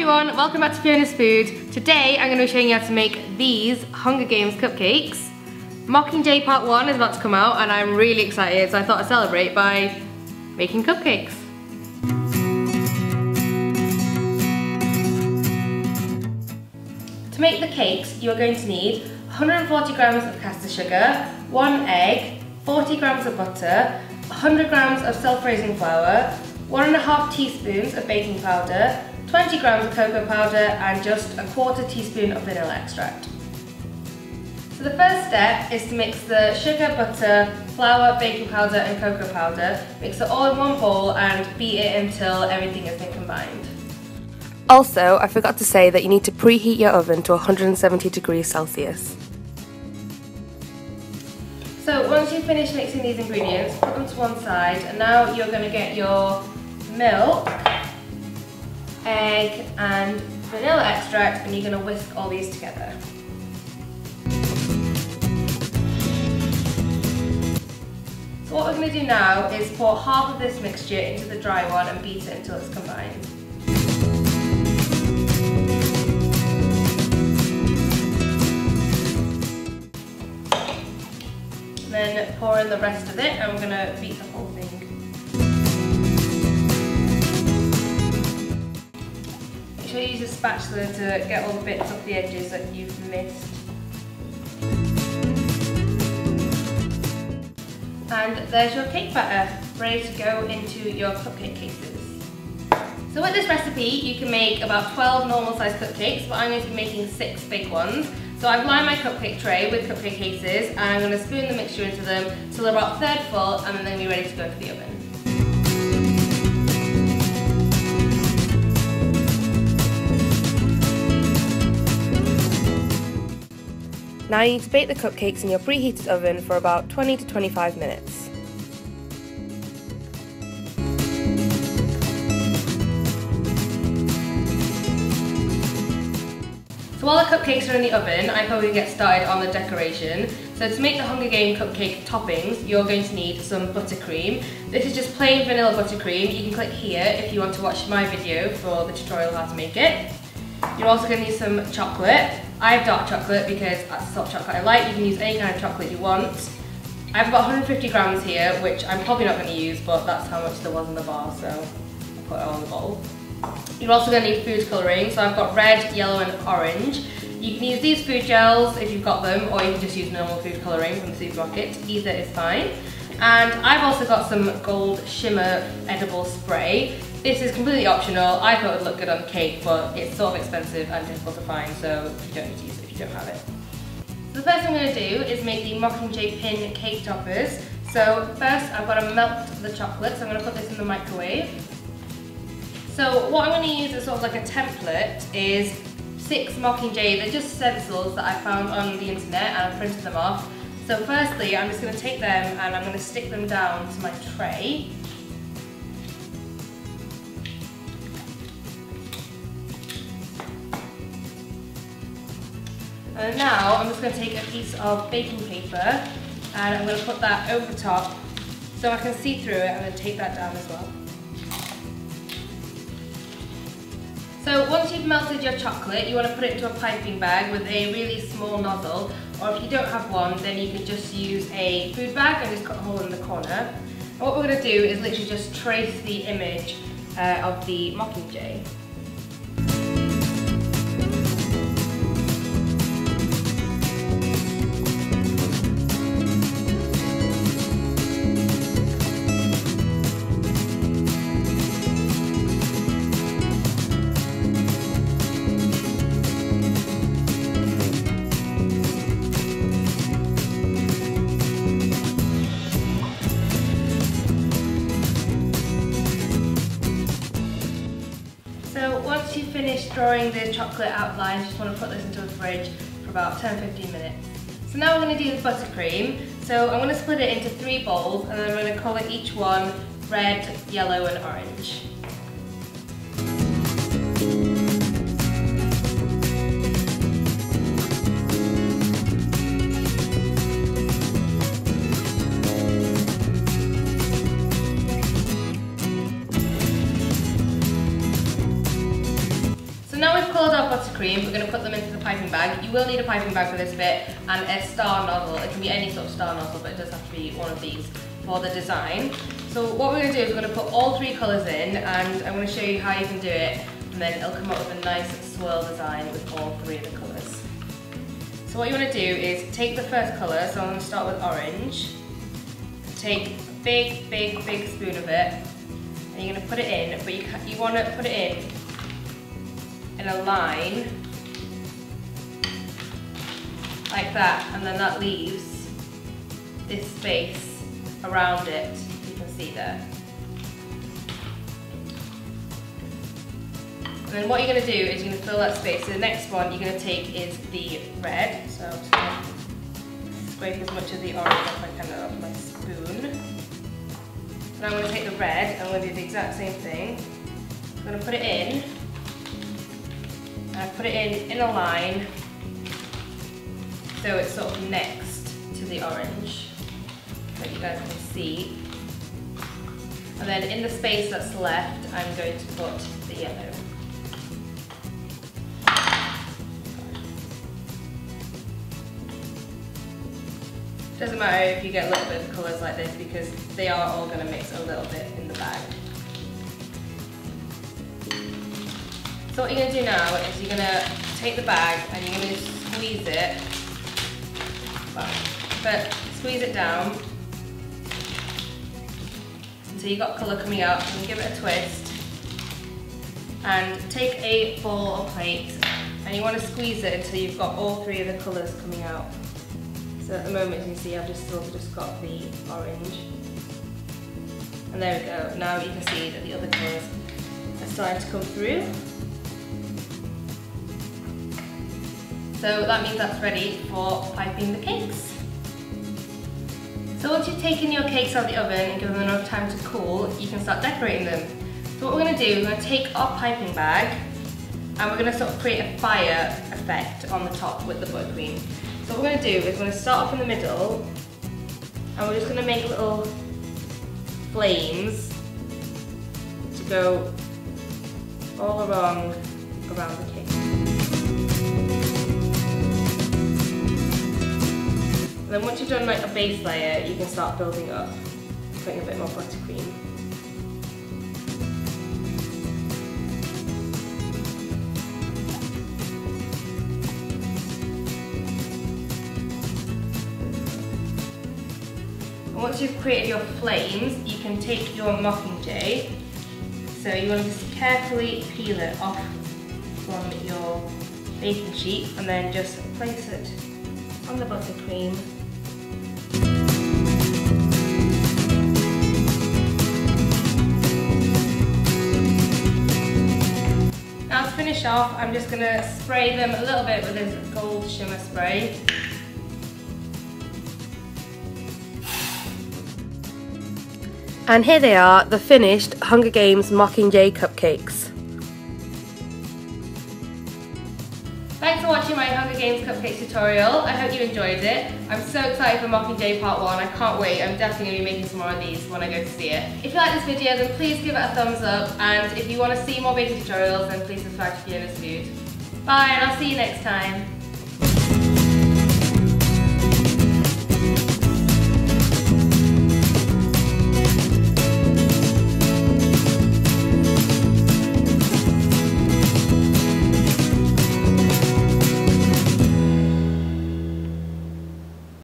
everyone, welcome back to Fiona's Food. Today I'm going to be showing you how to make these Hunger Games cupcakes. Mockingjay Part 1 is about to come out and I'm really excited, so I thought I'd celebrate by making cupcakes. To make the cakes, you are going to need 140 grams of caster sugar, 1 egg, 40 grams of butter, 100 grams of self-raising flour, 1.5 teaspoons of baking powder, 20 grams of cocoa powder and just a 1/4 teaspoon of vanilla extract. So the first step is to mix the sugar, butter, flour, baking powder and cocoa powder. Mix it all in one bowl and beat it until everything has been combined. Also, I forgot to say that you need to preheat your oven to 170 degrees Celsius. So once you've finished mixing these ingredients, put them to one side and now you're going to get your milk, egg and vanilla extract and you're going to whisk all these together. So what we're going to do now is pour half of this mixture into the dry one and beat it until it's combined. And then pour in the rest of it and we're going to beat the whole thing. Make sure you use a spatula to get all the bits off the edges that you've missed. And there's your cake batter, ready to go into your cupcake cases. So with this recipe, you can make about 12 normal sized cupcakes, but I'm going to be making 6 big ones. So I've lined my cupcake tray with cupcake cases, and I'm going to spoon the mixture into them till they're about 1/3 full, and then they're going to be ready to go into the oven. Now you need to bake the cupcakes in your preheated oven for about 20 to 25 minutes. So while the cupcakes are in the oven, I'm probably going to get started on the decoration. So to make the Hunger Game cupcake toppings, you're going to need some buttercream. This is just plain vanilla buttercream. You can click here if you want to watch my video for the tutorial how to make it. You're also going to need some chocolate. I have dark chocolate because that's the sort of chocolate I like. You can use any kind of chocolate you want. I have about 150 grams here, which I'm probably not going to use, but that's how much there was in the bar, so I'll put it all in the bowl. You're also going to need food colouring, so I've got red, yellow and orange. You can use these food gels if you've got them, or you can just use normal food colouring from the supermarket. Either is fine. And I've also got some gold shimmer edible spray. This is completely optional. I thought it would look good on cake, but it's sort of expensive and difficult to find, so you don't need to use it if you don't have it. So the first thing I'm going to do is make the Mockingjay pin cake toppers. So first I've got to melt the chocolate, so I'm going to put this in the microwave. So what I'm going to use as sort of like a template is 6 Mockingjay. They're just stencils that I found on the internet and I printed them off. So firstly I'm just going to take them and I'm going to stick them down to my tray. And now I'm just going to take a piece of baking paper and I'm going to put that over the top so I can see through it and then take that down as well. So once you've melted your chocolate, you want to put it into a piping bag with a really small nozzle, or if you don't have one then you could just use a food bag and just cut a hole in the corner. And what we're going to do is literally just trace the image of the Mockingjay. So once you've finished drawing the chocolate outlines, you just want to put this into the fridge for about 10-15 minutes. So now we're going to do the buttercream. So I'm going to split it into 3 bowls and then I'm going to colour each one red, yellow and orange. now we've coloured our buttercream, we're going to put them into the piping bag. You will need a piping bag for this bit and a star nozzle. It can be any sort of star nozzle, but it does have to be one of these for the design. So what we're going to do is we're going to put all 3 colours in, and I'm going to show you how you can do it, and then it'll come up with a nice swirl design with all 3 of the colours. So what you want to do is take the first colour, so I'm going to start with orange. Take a big spoon of it, and you're going to put it in, but you want to put it in a line like that, and then that leaves this space around it, you can see there. And then what you're going to do is you're going to fill that space. So the next one you're going to take is the red, so I'm just going to scrape as much of the orange off I can out of my spoon. And I'm going to take the red and I'm going to do the exact same thing. I'm going to put it in, and I put it in a line so it's sort of next to the orange, that you guys can see. And then in the space that's left, I'm going to put the yellow. Doesn't matter if you get a little bit of colours like this, because they are all going to mix a little bit in the bag. So what you're going to do now is you're going to take the bag and you're going to squeeze it, but squeeze it down until you've got colour coming out, and give it a twist. And take a bowl or plate and you want to squeeze it until you've got all 3 of the colours coming out. So at the moment, as you can see, I've just got the orange. And there we go. Now you can see that the other colours are starting to come through. So that means that's ready for piping the cakes. So once you've taken your cakes out of the oven and given them enough time to cool, you can start decorating them. So what we're going to do, we're going to take our piping bag and we're going to sort of create a fire effect on the top with the buttercream. So what we're going to do is we're going to start off in the middle, and we're just going to make little flames to go all around the cake. And then once you've done like a base layer, you can start building up, putting a bit more buttercream. Once you've created your flames, you can take your Mockingjay. So you want to just carefully peel it off from your baking sheet and then just place it on the buttercream. Now to finish off, I'm just going to spray them a little bit with this gold shimmer spray. And here they are, the finished Hunger Games Mockingjay Cupcakes. Thanks for watching my Hunger Games Cupcakes tutorial. I hope you enjoyed it. I'm so excited for Mockingjay Part 1. I can't wait. I'm definitely going to be making some more of these when I go to see it. If you like this video, then please give it a thumbs up. And if you want to see more baking tutorials, then please subscribe to Fiona's Food. Bye, and I'll see you next time.